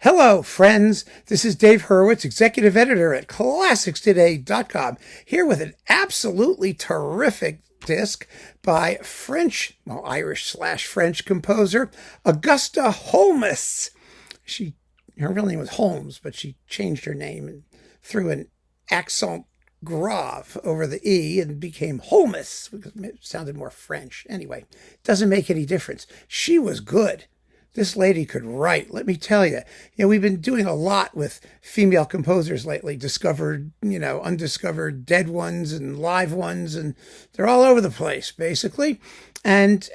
Hello, friends. This is Dave Hurwitz, executive editor at ClassicsToday.com, here with an absolutely terrific disc by Irish/French composer Augusta Holmès. Her real name was Holmes, but she changed her name and threw an accent grave over the E and became Holmès because it sounded more French. Anyway, doesn't make any difference. She was good. This lady could write, let me tell you. We've been doing a lot with female composers lately, discovered, undiscovered dead ones and live ones, and they're all over the place, basically. And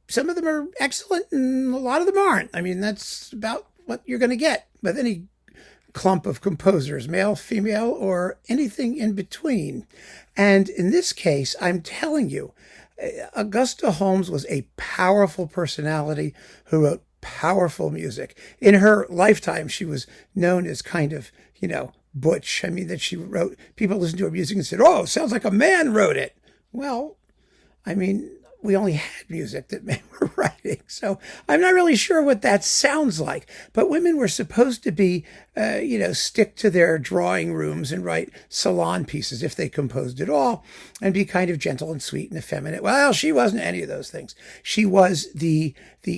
some of them are excellent and a lot of them aren't. I mean, that's about what you're going to get with any clump of composers, male, female, or anything in between. And in this case, I'm telling you, Augusta Holmes was a powerful personality who wrote powerful music. In her lifetime, she was known as kind of, butch. I mean, that she wrote, people listened to her music and said, oh, it sounds like a man wrote it. Well, I mean, we only had music that men were writing. So I'm not really sure what that sounds like. But women were supposed to be, stick to their drawing rooms and write salon pieces if they composed at all and be kind of gentle and sweet and effeminate. Well, she wasn't any of those things. She was the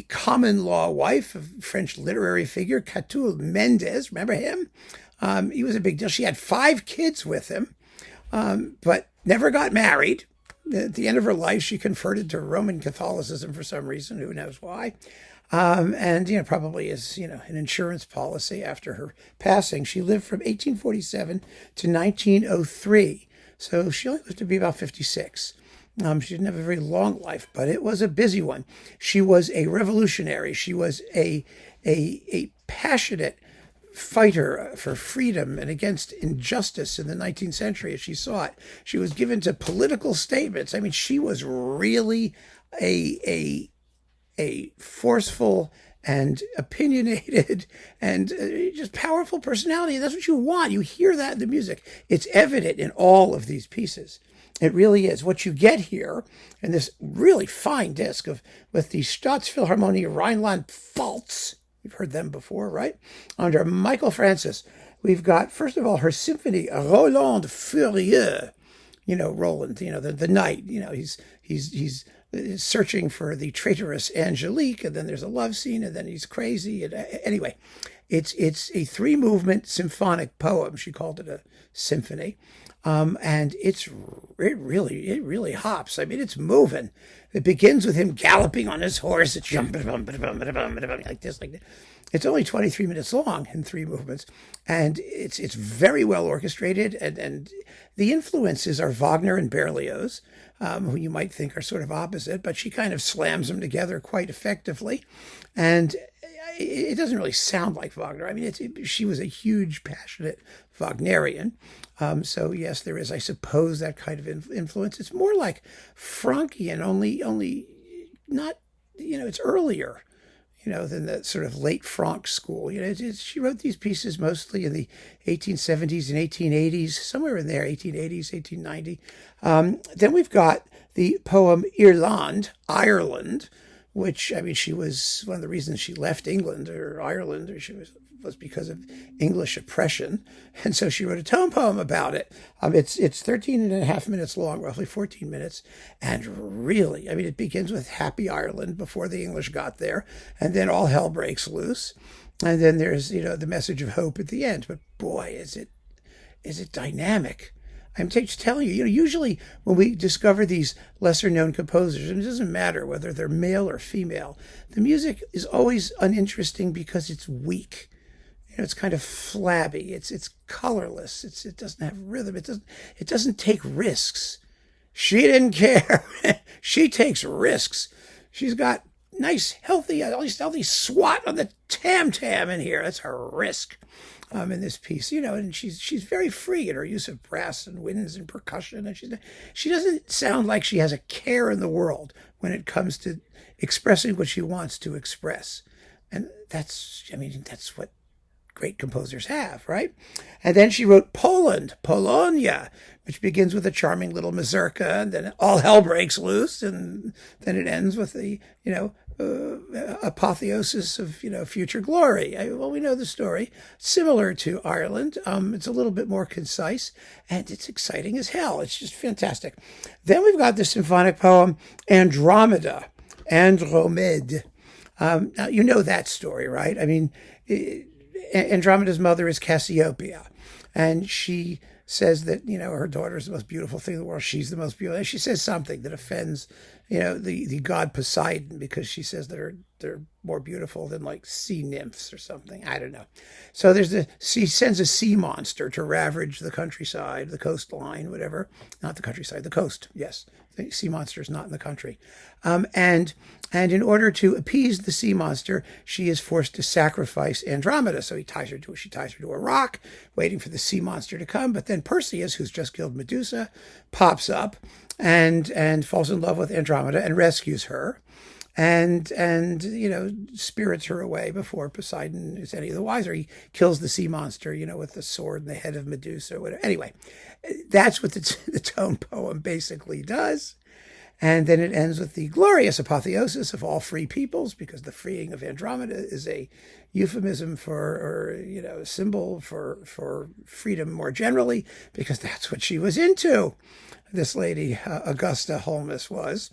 common law wife of French literary figure Catulle Mendes. Remember him? He was a big deal. She had 5 kids with him, but never got married. At the end of her life, she converted to Roman Catholicism for some reason, who knows why. And probably as, an insurance policy after her passing. She lived from 1847 to 1903. So she only lived to be about 56. She didn't have a very long life, but it was a busy one. She was a revolutionary. She was a passionate fighter for freedom and against injustice in the 19th century as she saw it. She was given to political statements. I mean, she was really a forceful and opinionated and just powerful personality. That's what you want. You hear that in the music. It's evident in all of these pieces. It really is. What you get here in this really fine disc with the Staatsphilharmonie Rheinland-Pfalz. You've heard them before, right? Under Michael Francis, we've got, first of all, her symphony, Roland, Furieux. Roland, the knight, he's searching for the traitorous Angelique, and then there's a love scene, and then he's crazy. And anyway, it's a 3-movement symphonic poem. She called it a symphony. And it really hops. I mean, it's moving. It begins with him galloping on his horse. It's jumping like this, like that. It's only 23 minutes long in 3 movements, and it's very well orchestrated. And the influences are Wagner and Berlioz, who you might think are sort of opposite, but she kind of slams them together quite effectively. And it doesn't really sound like Wagner. I mean, she was a huge, passionate Wagnerian. So yes, there is, I suppose, that kind of influence. It's more like Frankian, only not, it's earlier, than the sort of late Franck school. She wrote these pieces mostly in the 1870s and 1880s, somewhere in there, 1880s, 1890. Then we've got the poem Irlande, Ireland, which, I mean, she was, one of the reasons she left England or Ireland, or she was because of English oppression. And so she wrote a tone poem about it. It's 13 and a half minutes long, roughly 14 minutes. And really, I mean, it begins with Happy Ireland before the English got there. And then all hell breaks loose. And then there's, the message of hope at the end. But boy, is it dynamic. I'm just telling you, usually when we discover these lesser-known composers, and it doesn't matter whether they're male or female, the music is always uninteresting because it's weak. It's kind of flabby. It's colorless. It doesn't have rhythm. It doesn't take risks. She didn't care. She takes risks. She's got nice, healthy swat on the tam-tam in here. That's her risk. In this piece, and she's very free in her use of brass and winds and percussion, and she doesn't sound like she has a care in the world when it comes to expressing what she wants to express, and that's what great composers have, right? And then she wrote Poland, Pologne, which begins with a charming little mazurka, and then all hell breaks loose, and then it ends with the apotheosis of, future glory. Well, we know the story. Similar to Ireland. It's a little bit more concise, and it's exciting as hell. It's just fantastic. Then we've got the symphonic poem Andromeda, Andromède. Now, you know that story, right? I mean, Andromeda's mother is Cassiopeia, and she says that, her daughter is the most beautiful thing in the world. She's the most beautiful. She says something that offends, the god Poseidon, because she says that they're more beautiful than like sea nymphs or something. I don't know. So she sends a sea monster to ravage the countryside, the coastline, whatever. Not the countryside, the coast. Yes. The sea monster is not in the country. And in order to appease the sea monster, she is forced to sacrifice Andromeda. So she ties her to a rock, waiting for the sea monster to come. But then Perseus, who's just killed Medusa, pops up and falls in love with Andromeda and rescues her. And spirits her away before Poseidon is any the wiser. He kills the sea monster, with the sword in the head of Medusa or whatever. Anyway, that's what the tone poem basically does. And then it ends with the glorious apotheosis of all free peoples, because the freeing of Andromeda is a euphemism or a symbol for freedom more generally, because that's what she was into. This lady, Augusta Holmès, was.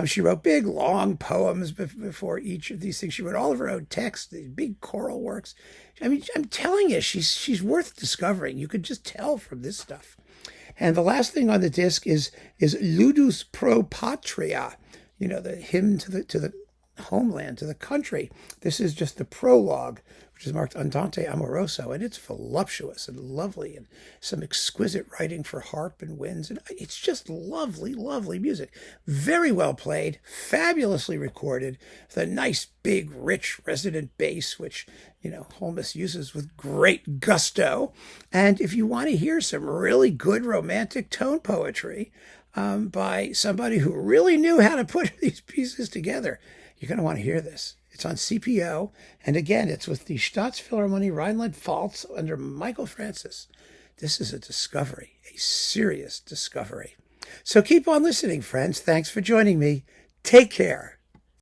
She wrote big, long poems before each of these things. She wrote all of her own texts, these big choral works. I mean, I'm telling you, she's worth discovering. You could just tell from this stuff. And the last thing on the disc is Ludus pro patria, the hymn to the homeland, to the country. This is just the prologue, which is marked Andante Amoroso, and it's voluptuous and lovely, and some exquisite writing for harp and winds, and it's just lovely, lovely music. Very well played, fabulously recorded, with a nice, big, rich, resonant bass, which, Holmes uses with great gusto. And if you want to hear some really good romantic tone poetry by somebody who really knew how to put these pieces together, you're going to want to hear this. It's on CPO. And again, it's with the Staatsphilharmonie Rheinland-Pfalz under Michael Francis. This is a discovery, a serious discovery. So keep on listening, friends. Thanks for joining me. Take care.